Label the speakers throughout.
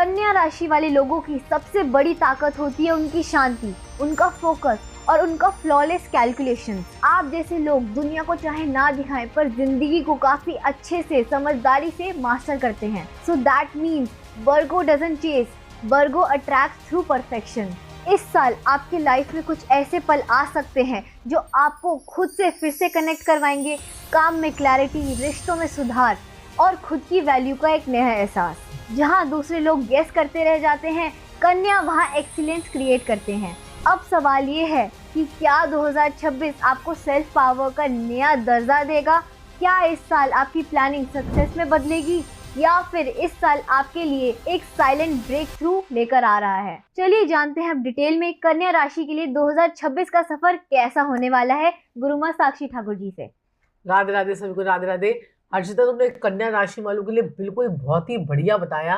Speaker 1: कन्या राशि वाले लोगों की सबसे बड़ी ताकत होती है उनकी शांति, उनका फोकस और उनका फ्लॉलेस कैलकुलेशन। आप जैसे लोग दुनिया को चाहे ना दिखाएं पर जिंदगी को काफी अच्छे से समझदारी से मास्टर करते हैं। So that means Virgo doesn't chase, Virgo attract through perfection. इस साल आपके लाइफ में कुछ ऐसे पल आ सकते हैं जो आपको खुद से फिर से कनेक्ट करवाएंगे, काम में क्लैरिटी, रिश्तों में सुधार और खुद की वैल्यू का एक नया एहसास। जहां दूसरे लोग गेस करते रह जाते हैं, कन्या वहां एक्सीलेंस क्रिएट करते हैं। अब सवाल ये है कि क्या 2026 आपको सेल्फ पावर का नया दर्जा देगा? क्या इस साल आपकी प्लानिंग सक्सेस में बदलेगी या फिर इस साल आपके लिए एक साइलेंट ब्रेक थ्रू लेकर आ रहा है? चलिए जानते हैं अब डिटेल में कन्या राशि के लिए 2026 का सफर कैसा होने वाला है गुरुमा साक्षी ठाकुर जी से।
Speaker 2: राधे राधे सभी को, राधे राधे। हर्षिता, तुमने कन्या राशि वालों के लिए बिल्कुल बहुत ही बढ़िया बताया।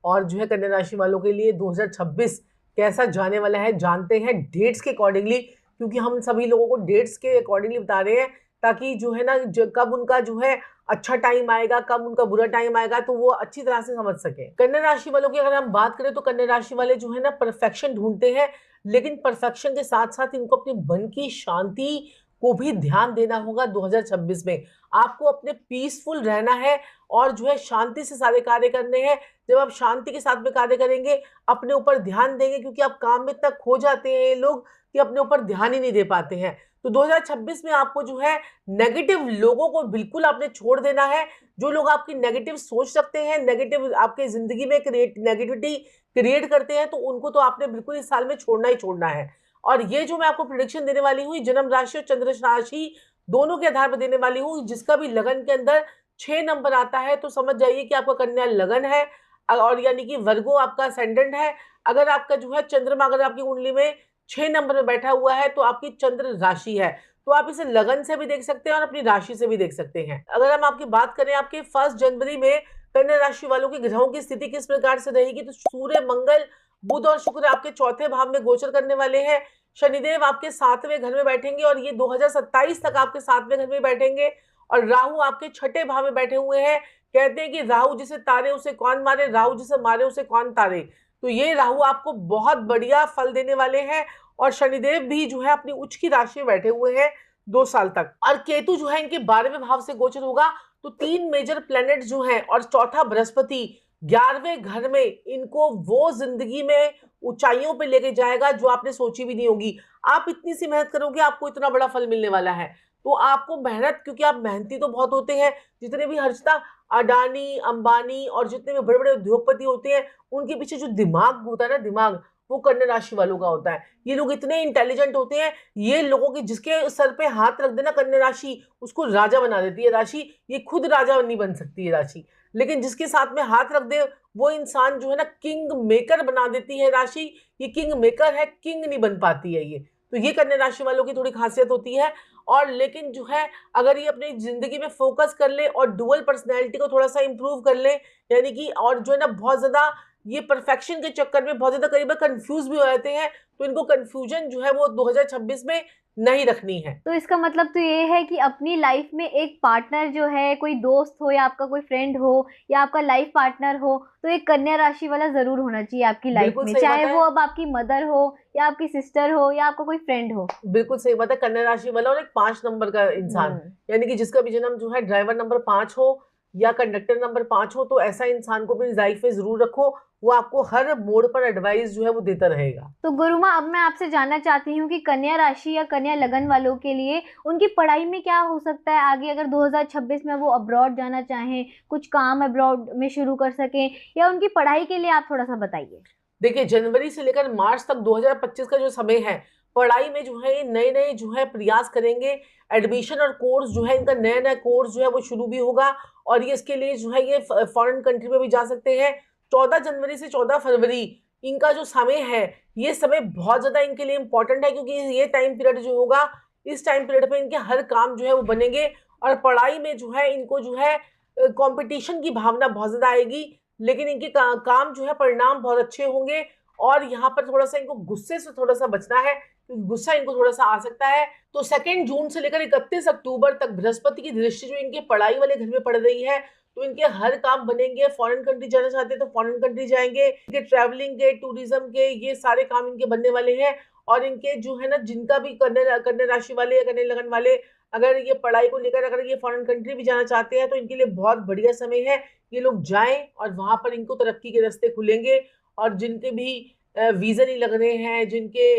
Speaker 2: और जो है कन्या राशि वालों के लिए 2026 कैसा जाने वाला है जानते हैं डेट्स के अकॉर्डिंगली, क्योंकि हम सभी लोगों को डेट्स के अकॉर्डिंगली बता रहे हैं ताकि जो है ना कब उनका जो है अच्छा टाइम आएगा, कब उनका बुरा टाइम आएगा, तो वो अच्छी तरह से समझ सके। कन्या राशि वालों की अगर हम बात करें तो कन्या राशि वाले जो है ना परफेक्शन ढूंढते हैं, लेकिन परफेक्शन के साथ साथ इनको अपने मन की शांति को भी ध्यान देना होगा। 2026 में आपको अपने पीसफुल रहना है और जो है शांति से सारे कार्य करने हैं। जब आप शांति के साथ में कार्य करेंगे, अपने ऊपर ध्यान देंगे, क्योंकि आप काम में इतना खो जाते हैं ये लोग कि अपने ऊपर ध्यान ही नहीं दे पाते हैं। तो 2026 में आपको जो है नेगेटिव लोगों को बिल्कुल आपने छोड़ देना है। जो लोग आपकी नेगेटिव सोच रखते हैं, नेगेटिव आपके जिंदगी में नेगेटिविटी क्रिएट करते हैं, तो उनको तो आपने बिल्कुल इस साल में छोड़ना ही छोड़ना है। और ये जो मैं आपको प्रेडिक्शन देने वाली हूँ, जन्म राशि और चंद्र राशि दोनों के आधार पर देने वाली हूँ। जिसका भी लगन के अंदर 6 नंबर आता है तो समझ जाइए कि आपका कन्या लगन है, और यानी कि वर्गो आपका असेंडेंट है। अगर आपका जो है चंद्रमा अगर आपकी कुंडली में 6 नंबर में बैठा हुआ है तो आपकी चंद्र राशि है। तो आप इसे लगन से भी देख सकते हैं और अपनी राशि से भी देख सकते हैं। अगर हम आपकी बात करें आपके 1 जनवरी में कन्या राशि वालों के ग्रहों की स्थिति किस प्रकार से रहेगी, तो सूर्य, मंगल, बुध और शुक्र आपके चौथे भाव में गोचर करने वाले हैं। शनिदेव आपके 7वें घर में बैठेंगे और ये 2027 तक आपके 7वें घर में बैठेंगे। और राहु आपके 6ठे भाव में बैठे हुए हैं। कहते हैं कि राहु जिसे तारे उसे कौन मारे, राहु जिसे मारे उसे कौन तारे। तो ये राहु आपको बहुत बढ़िया फल देने वाले हैं। और शनिदेव भी जो है अपनी उच्च की राशि में बैठे हुए हैं 2 साल तक। और केतु जो है इनके 12वें भाव से गोचर होगा। तो 3 मेजर प्लैनेट जो हैं और चौथा बृहस्पति 11वें घर में, इनको वो जिंदगी में ऊंचाइयों पे लेके जाएगा जो आपने सोची भी नहीं होगी। आप इतनी सी मेहनत करोगे, आपको इतना बड़ा फल मिलने वाला है। तो आपको मेहनत, क्योंकि आप मेहनती तो बहुत होते हैं। जितने भी हर्षिता अडानी, अंबानी और जितने भी बड़े बड़े उद्योगपति होते हैं, उनके पीछे जो दिमाग होता है ना, दिमाग, वो कन्या राशि वालों का होता है। ये लोग इतने इंटेलिजेंट होते हैं। ये लोगों की जिसके सर पे हाथ रख देना कन्या राशि, उसको राजा बना देती है राशि। ये खुद राजा नहीं बन सकती है राशि, लेकिन जिसके साथ में हाथ रख दे वो इंसान जो है ना किंग मेकर बना देती है राशि। ये किंग मेकर है, किंग नहीं बन पाती है ये। तो ये कन्या राशि वालों की थोड़ी खासियत होती है। और लेकिन जो है अगर ये अपनी जिंदगी में फोकस कर ले और डुअल पर्सनैलिटी को थोड़ा सा इंप्रूव कर ले, यानी कि और जो है ना बहुत ज्यादा ये परफेक्शन के चक्कर में बहुत ज्यादा कई बार कंफ्यूज भी हो जाते हैं, तो इनको कंफ्यूजन जो है वो 2026 में नहीं रखनी है।
Speaker 1: तो इसका मतलब तो ये है कि अपनी लाइफ में एक पार्टनर जो है, कोई दोस्त हो या आपका कोई फ्रेंड हो या आपका लाइफ पार्टनर हो, तो एक कन्या राशि वाला जरूर होना चाहिए आपकी लाइफ में, चाहे वो अब आपकी मदर हो या आपकी सिस्टर हो या आपका कोई फ्रेंड हो।
Speaker 2: बिल्कुल सही बात है। कन्या राशि वाला और एक 5 नंबर का इंसान, यानी कि जिसका भी जन्म जो है ड्राइवर नंबर 5 हो या कंडक्टर नंबर 5 हो, तो ऐसा इंसान को अपनी लाइफ में जरूर रखो। वो आपको हर मोड़ पर एडवाइस जो है वो देता रहेगा।
Speaker 1: तो गुरुमा, अब मैं आपसे जानना चाहती हूँ कि कन्या राशि या कन्या लगन वालों के लिए उनकी पढ़ाई में क्या हो सकता है आगे, अगर 2026 में वो अब्रॉड जाना चाहें, कुछ काम अब्रॉड में शुरू कर सकें, या उनकी पढ़ाई के लिए आप थोड़ा सा बताइए।
Speaker 2: देखिए, जनवरी से लेकर मार्च तक 2025 का जो समय है, पढ़ाई में जो है ये नए नए जो है प्रयास करेंगे। एडमिशन और कोर्स जो है इनका नया नया कोर्स जो है वो शुरू भी होगा। और ये इसके लिए जो है ये फॉरेन कंट्री में भी जा सकते हैं। 14 जनवरी से 14 फरवरी इनका जो समय है, ये समय बहुत ज्यादा इनके लिए इंपॉर्टेंट है, क्योंकि ये टाइम पीरियड जो होगा, इस टाइम पीरियड पे इनके हर काम जो है वो बनेंगे। और पढ़ाई में जो है इनको जो है कंपटीशन की भावना बहुत ज्यादा आएगी, लेकिन इनके काम जो है परिणाम बहुत अच्छे होंगे। और यहाँ पर थोड़ा सा इनको गुस्से से थोड़ा सा बचना है, क्योंकि गुस्सा इनको थोड़ा सा आ सकता है। तो 2 जून से लेकर 31 अक्टूबर तक बृहस्पति की दृष्टि जो इनके पढ़ाई वाले घर में पड़ रही है, तो इनके हर काम बनेंगे। फॉरेन कंट्री जाना चाहते हैं तो फॉरेन कंट्री जाएंगे। इनके ट्रैवलिंग के, टूरिज्म के, ये सारे काम इनके बनने वाले हैं। और इनके जो है ना, जिनका भी कन्या राशि वाले या कन्या लगन वाले अगर ये पढ़ाई को लेकर अगर ये फॉरेन कंट्री भी जाना चाहते हैं तो इनके लिए बहुत बढ़िया समय है। ये लोग जाएं और वहां पर इनको तरक्की के रास्ते खुलेंगे। और जिनके भी वीजा नहीं लग रहे हैं, जिनके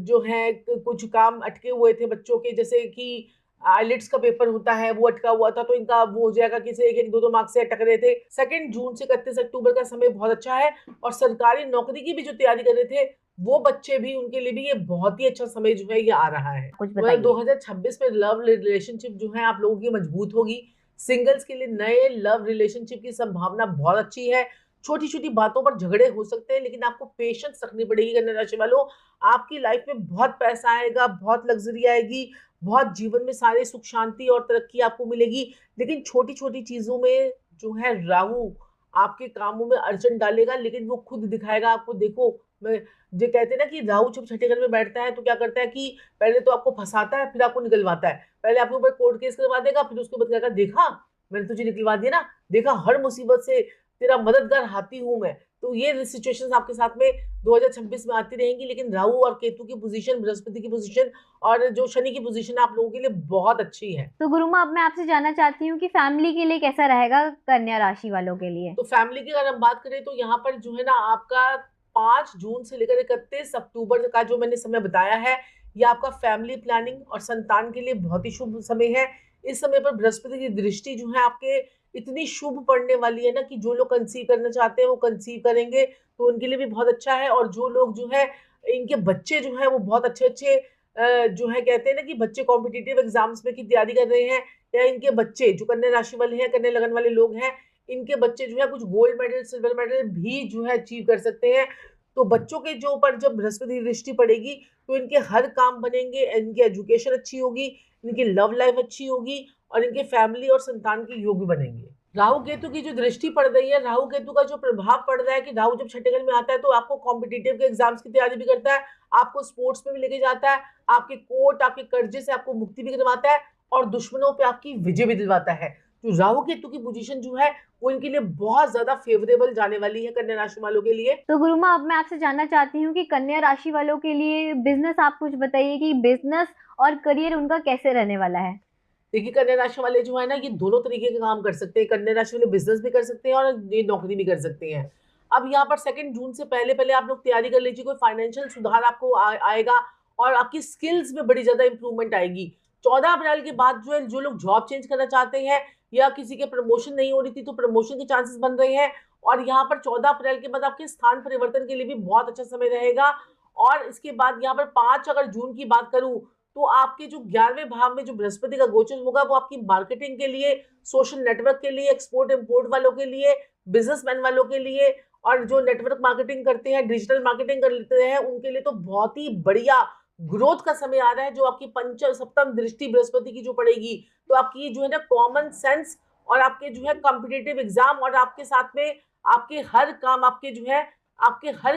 Speaker 2: जो है कुछ काम अटके हुए थे बच्चों के, जैसे कि आईलेट्स का पेपर होता है वो अटका हुआ था, तो इनका वो हो जाएगा। किसी एक दो मार्क्स से अटक रहे थे। 2 जून से 31 अक्टूबर का समय बहुत अच्छा है। और सरकारी नौकरी की भी जो तैयारी कर रहे थे वो बच्चे भी, उनके लिए भी ये बहुत ही अच्छा समय जो है ये आ रहा है।
Speaker 1: कुछ बताइए।
Speaker 2: 2026 में लव रिलेशनशिप जो है आप लोगों की मजबूत होगी। सिंगल्स के लिए नए लव रिलेशनशिप की संभावना बहुत अच्छी है। छोटी छोटी बातों पर झगड़े हो सकते हैं, लेकिन आपको पेशेंस रखनी पड़ेगी कन्या राशि वालों। आपकी लाइफ में बहुत पैसा आएगा, बहुत लग्जरी आएगी, बहुत जीवन में सारे सुख शांति और तरक्की आपको मिलेगी। लेकिन छोटी छोटी चीजों में जो है राहु आपके कामों में अड़चन डालेगा, लेकिन वो खुद दिखाएगा आपको। देखो, मैं जो कहते हैं ना कि राहु जब छठे घर में बैठता है तो क्या करता है कि पहले तो आपको फंसाता है, फिर आपको निकलवाता है। पहले आपके ऊपर कोर्ट केस करवा देगा, फिर उसके बाद कहेगा देखा मैंने तुझे निकलवा दिया ना, देखा हर मुसीबत से तेरा मददगार हाथी हूं मैं। तो ये सिचुएशंस आपके साथ में 2026 में आती रहेंगी। लेकिन राहु और केतु की पोजीशन, बृहस्पति की पोजीशन और जो शनि की पोजीशन आप लोगों के लिए बहुत अच्छी है।
Speaker 1: तो गुरुमा, अब मैं आपसे जानना चाहती हूँ कि फैमिली के लिए कैसा रहेगा कन्या राशि वालों के लिए।
Speaker 2: तो फैमिली की अगर हम बात करें तो यहाँ पर जो है ना, आपका 5 जून से लेकर 31 अक्टूबर का जो मैंने समय बताया है, ये आपका फैमिली प्लानिंग और संतान के लिए बहुत ही शुभ समय है। इस समय पर बृहस्पति की दृष्टि जो है आपके इतनी शुभ पड़ने वाली है ना कि जो लोग कंसीव करना चाहते हैं वो कंसीव करेंगे, तो उनके लिए भी बहुत अच्छा है। और जो लोग जो है इनके बच्चे जो है वो बहुत अच्छे अच्छे जो है कहते हैं ना कि बच्चे कॉम्पिटिटिव एग्जाम्स में की तैयारी कर रहे हैं, या इनके बच्चे जो कन्या राशि वाले हैं, कन्या लगन वाले लोग हैं, इनके बच्चे जो है कुछ गोल्ड मेडल, सिल्वर मेडल भी जो है अचीव कर सकते हैं। तो बच्चों के जो ऊपर जब बृहस्पति दृष्टि पड़ेगी तो इनके हर काम बनेंगे, इनकी एजुकेशन अच्छी होगी, इनकी लव लाइफ अच्छी होगी और इनके फैमिली और संतान के योग भी बनेंगे। राहु केतु की जो दृष्टि पड़ रही है, राहु केतु का जो प्रभाव पड़ रहा है कि राहु जब छठे घर में आता है तो आपको कॉम्पिटिटिव के एग्जाम्स की तैयारी भी करता है, आपको स्पोर्ट्स में भी लेके जाता है, आपके कोर्ट, आपके कर्जे से आपको मुक्ति भी करवाता है और दुश्मनों पे आपकी विजय भी दिलवाता है। तो राहु केतु की पोजीशन जो है वो इनके लिए बहुत ज्यादा फेवरेबल जाने वाली है कन्या राशि वालों के लिए।
Speaker 1: तो गुरुमा, अब मैं आपसे जानना चाहती हूँ कि कन्या राशि वालों के लिए बिजनेस, आप कुछ बताइए कि बिजनेस और करियर उनका कैसे रहने वाला है।
Speaker 2: देखिए, कन्या राशि वाले जो है ना, ये दोनों तरीके के काम कर सकते हैं। कन्या राशि वाले बिजनेस भी कर सकते हैं और ये नौकरी भी कर सकते हैं। अब यहाँ पर 2 जून से पहले पहले आप लोग तैयारी कर लीजिए, कोई फाइनेंशियल सुधार आपको आएगा और आपकी स्किल्स में बड़ी ज्यादा इंप्रूवमेंट आएगी। 14 अप्रैल के बाद जो है, जो लोग जॉब चेंज करना चाहते हैं या किसी के प्रमोशन नहीं हो रही थी तो प्रमोशन के चांसेस बन रहे हैं। और यहाँ पर 14 अप्रैल के बाद आपके स्थान परिवर्तन के लिए भी बहुत अच्छा समय रहेगा। और इसके बाद यहाँ पर 5 अगर जून की बात करूं तो आपके जो 11वें भाव में जो बृहस्पति का गोचर होगा वो आपकी मार्केटिंग के लिए, सोशल नेटवर्क के लिए, एक्सपोर्ट इंपोर्ट वालों के लिए, बिजनेसमैन वालों के लिए और जो नेटवर्क मार्केटिंग करते हैं, डिजिटल मार्केटिंग कर लेते हैं, उनके लिए तो बहुत ही बढ़िया ग्रोथ का समय आ रहा है। जो आपकी पंचम सप्तम दृष्टि बृहस्पति की जो पड़ेगी तो आपकी जो है ना कॉमन सेंस और आपके जो है कॉम्पिटिटिव एग्जाम और आपके साथ में आपके हर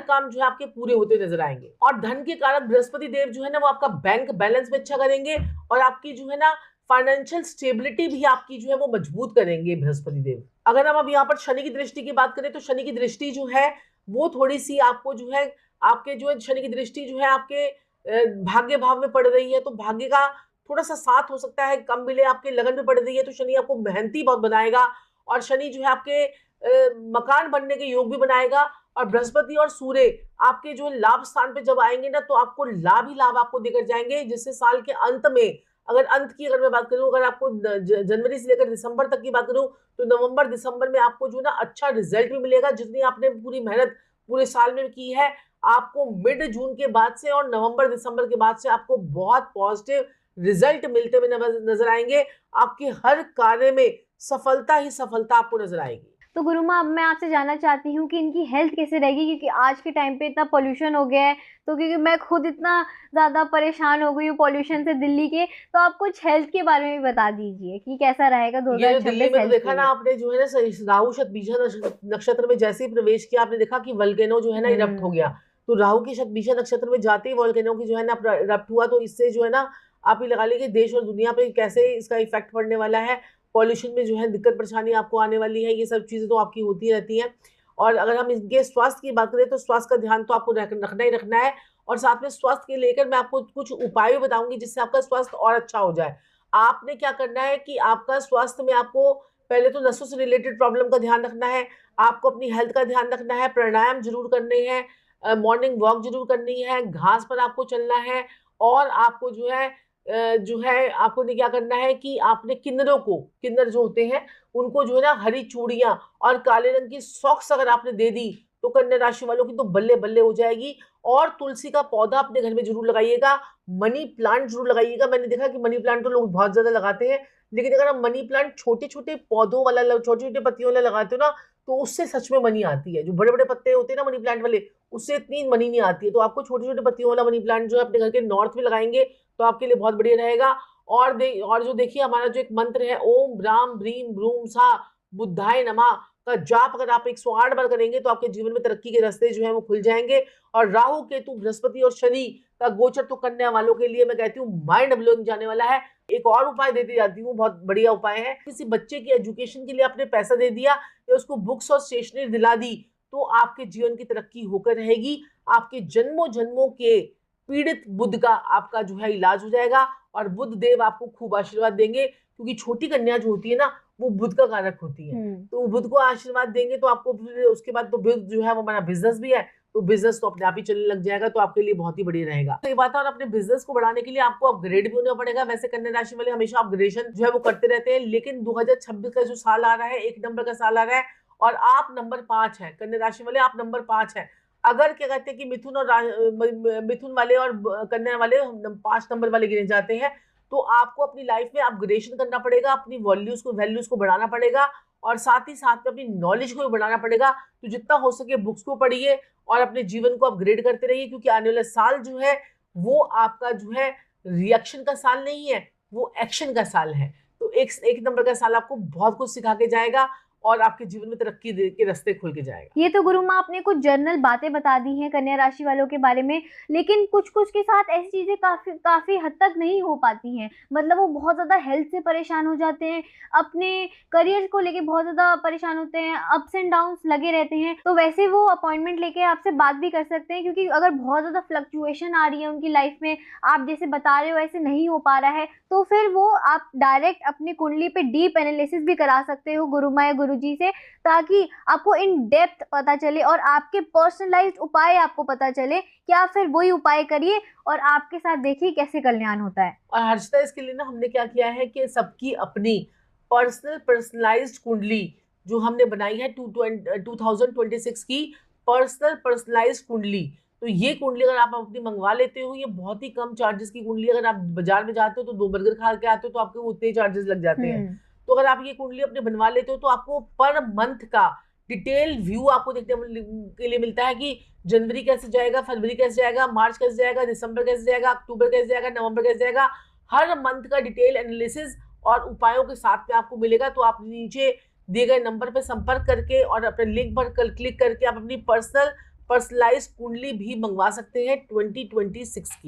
Speaker 2: काम जो है आपके पूरे होते नजर आएंगे। और धन के कारक बृहस्पति देव जो है ना वो आपका बैंक बैलेंस भी अच्छा करेंगे और आपकी जो है ना फाइनेंशियल स्टेबिलिटी भी आपकी जो है वो मजबूत करेंगे बृहस्पति देव। अगर हम अब यहाँ पर शनि की दृष्टि की बात करें तो शनि की दृष्टि जो है वो थोड़ी सी आपको जो है आपके जो है शनि की दृष्टि जो है आपके भाग्य भाव में पड़ रही है, तो भाग्य का थोड़ा सा साथ हो सकता है कम मिले। आपके लगन में पड़ रही है तो शनि आपको मेहनती बहुत बनाएगा और शनि जो है आपके मकान बनने के योग भी बनाएगा। और बृहस्पति और सूर्य आपके जो लाभ स्थान पे जब आएंगे ना तो आपको लाभ ही लाभ आपको देकर जाएंगे, जिससे साल के अंत में अगर मैं बात करूं, अगर आपको जनवरी से लेकर दिसंबर तक की बात करूं तो नवंबर दिसंबर में आपको जो ना अच्छा रिजल्ट भी मिलेगा। जितनी आपने पूरी मेहनत पूरे साल में की है, आपको मिड जून के बाद से और नवंबर दिसंबर के बाद से आपको बहुत पॉजिटिव रिजल्ट मिलते हुए नजर आएंगे। आपके हर कार्य में सफलता ही सफलता आपको नजर आएगी।
Speaker 1: तो गुरुमा, अब मैं आपसे जानना चाहती हूँ कि इनकी हेल्थ कैसे रहेगी, क्योंकि आज के टाइम पे इतना पोल्यूशन हो गया है, तो क्योंकि मैं खुद इतना ज़्यादा परेशान हो गई हूँ पोल्यूशन से दिल्ली के, तो आप कुछ हेल्थ के बारे में भी बता दीजिए कि कैसा रहेगा 2026
Speaker 2: दिल्ली में। तो देखा ना आपने जो है ना राहु शतभिषा नक्षत्र में जैसे ही प्रवेश किया, आपने देखा कि वल्केनो जो है ना इरप्ट हो गया। तो राहु के शतभिषा नक्षत्र में जाते ही वॉल्केनो की जो है ना इरप्ट हुआ, तो इससे जो है ना आप ही लगा लीजिए देश और दुनिया पे कैसे इसका इफेक्ट पड़ने वाला है। पॉल्यूशन में जो है दिक्कत परेशानी आपको आने वाली है, ये सब चीज़ें तो आपकी होती रहती हैं। और अगर हम इनके स्वास्थ्य की बात करें तो स्वास्थ्य का ध्यान तो आपको रखना ही रखना है। और साथ में स्वास्थ्य के लेकर मैं आपको कुछ उपाय भी बताऊंगी जिससे आपका स्वास्थ्य और अच्छा हो जाए। आपने क्या करना है कि आपका स्वास्थ्य में आपको पहले तो नसों से रिलेटेड प्रॉब्लम का ध्यान रखना है, आपको अपनी हेल्थ का ध्यान रखना है, प्राणायाम जरूर करने हैं, मॉर्निंग वॉक जरूर करनी है, घास पर आपको चलना है। और आपको जो है आपको ने क्या करना है कि आपने किन्नर जो होते हैं उनको जो है ना हरी चूड़ियां और काले रंग की सॉक्स अगर आपने दे दी तो कन्या राशि वालों की तो बल्ले बल्ले हो जाएगी। और तुलसी का पौधा अपने घर में जरूर लगाइएगा, मनी प्लांट जरूर लगाइएगा। मैंने देखा कि मनी प्लांट तो लोग बहुत ज्यादा लगाते हैं, लेकिन अगर आप मनी प्लांट छोटे छोटे पौधों वाला, छोटे छोटे पत्तियों वाला लगाते हो ना, तो उससे सच में मनी आती है। जो बड़े बड़े पत्ते होते हैं ना मनी प्लांट वाले, उससे इतनी मनी नहीं आती है। तो आपको छोटे छोटे पत्तियों वाला मनी प्लांट जो है अपने घर के नॉर्थ में लगाएंगे तो आपके लिए बहुत बढ़िया रहेगा। और जो देखिए हमारा जो एक मंत्र है ओम ब्राम ब्रीम ब्रूम सा बुद्धाय नमः का जाप अगर आप 108 बार करेंगे तो आपके जीवन में तरक्की के रास्ते जो है वो खुल जाएंगे। और राहु केतु बृहस्पति और शनि का गोचर तो कन्या वालों के लिए मैं कहती हूँ माइंड ब्लोइंग जाने वाला है। एक और उपाय देती जाती हूँ, बहुत बढ़िया उपाय है। किसी बच्चे की एजुकेशन के लिए आपने पैसा दे दिया या उसको बुक्स और स्टेशनरी दिला दी तो आपके जीवन की तरक्की होकर रहेगी। आपके जन्मों जन्मों के पीड़ित बुध का आपका जो है इलाज हो जाएगा और बुध देव आपको खूब आशीर्वाद देंगे, क्योंकि छोटी कन्या जो होती है ना वो बुध का कारक होती है। तो बुध को आशीर्वाद देंगे तो आपको फिर उसके बाद तो बुध जो है वो हमारा बिजनेस भी है, तो बिजनेस तो अपने आप ही चलने लग जाएगा, तो आपके लिए बहुत ही बढ़िया रहेगा। तो ये बात है। और अपने बिजनेस को बढ़ाने के लिए आपको अपग्रेड भी होना पड़ेगा। वैसे कन्या राशि वाले हमेशा अपग्रेडेशन जो है वो करते रहते हैं, लेकिन 2026 का जो साल आ रहा है 1 नंबर का साल आ रहा है और आप नंबर 5 है। कन्या राशि वाले आप नंबर 5 है। अगर क्या कहते हैं कि मिथुन वाले और कन्या वाले 5 नंबर वाले गिने जाते हैं, तो आपको अपनी लाइफ में अपग्रेडेशन करना पड़ेगा, अपनी वैल्यूज को बढ़ाना पड़ेगा और साथ ही साथ में अपनी नॉलेज को भी बढ़ाना पड़ेगा। तो जितना हो सके बुक्स को पढ़िए और अपने जीवन को अपग्रेड करते रहिए, क्योंकि आने वाला साल जो है वो आपका जो है रिएक्शन का साल नहीं है, वो एक्शन का साल है। तो एक नंबर का साल आपको बहुत कुछ सिखा के जाएगा और आपके जीवन में तरक्की के रास्ते खुल के जाएगा।
Speaker 1: ये तो गुरु माँ आपने कुछ जनरल बातें बता दी हैं कन्या राशि वालों के बारे में, लेकिन कुछ कुछ के साथ ऐसी चीजें काफी हद तक नहीं हो पाती हैं। मतलब वो बहुत ज्यादा हेल्थ से परेशान हो जाते हैं, अपने करियर को लेके बहुत ज्यादा परेशान होते हैं, अप्स एंड डाउन्स लगे रहते हैं। तो वैसे वो अपॉइंटमेंट लेके आपसे बात भी कर सकते हैं, क्योंकि अगर बहुत ज्यादा फ्लक्चुएशन आ रही है उनकी लाइफ में, आप जैसे बता रहे हो ऐसे नहीं हो पा रहा है, तो फिर वो आप डायरेक्ट अपनी कुंडली पे डीप एनालिसिस भी करा सकते हो गुरु माँ या गुरुजी से, ताकि आपको इन डेप्थ पता चले और आपके पर्सनलाइज्ड उपाय आपको पता चले कि आप फिर वही उपाय करिए और आपके साथ देखिए कैसे कल्याण होता है।
Speaker 2: और हर्षिता इसके लिए ना हमने क्या किया है कि सबकी अपनी पर्सनलाइज्ड कुंडली जो हमने बनाई है 2026 की पर्सनलाइज्ड कुंडली। तो ये कुंडली अगर आप अपनी मंगवा लेते हो, ये बहुत ही कम चार्जेस की कुंडली। अगर आप बाजार में जाते हो तो 2 बर्गर खा के आते हो तो आपके उतने चार्जेस लग जाते हैं। तो अगर आप ये कुंडली अपने बनवा लेते हो तो आपको पर मंथ का डिटेल व्यू आपको देखने के लिए मिलता है कि जनवरी कैसे जाएगा, फरवरी कैसे जाएगा, मार्च कैसे जाएगा, दिसंबर कैसे जाएगा, अक्टूबर कैसे जाएगा, नवंबर कैसे जाएगा। हर मंथ का डिटेल एनालिसिस और उपायों के साथ में आपको मिलेगा। तो आप नीचे दिए गए नंबर पर संपर्क करके और अपने लिंक पर क्लिक करके आप अपनी पर्सनलाइज्ड कुंडली भी मंगवा सकते हैं 2026 की।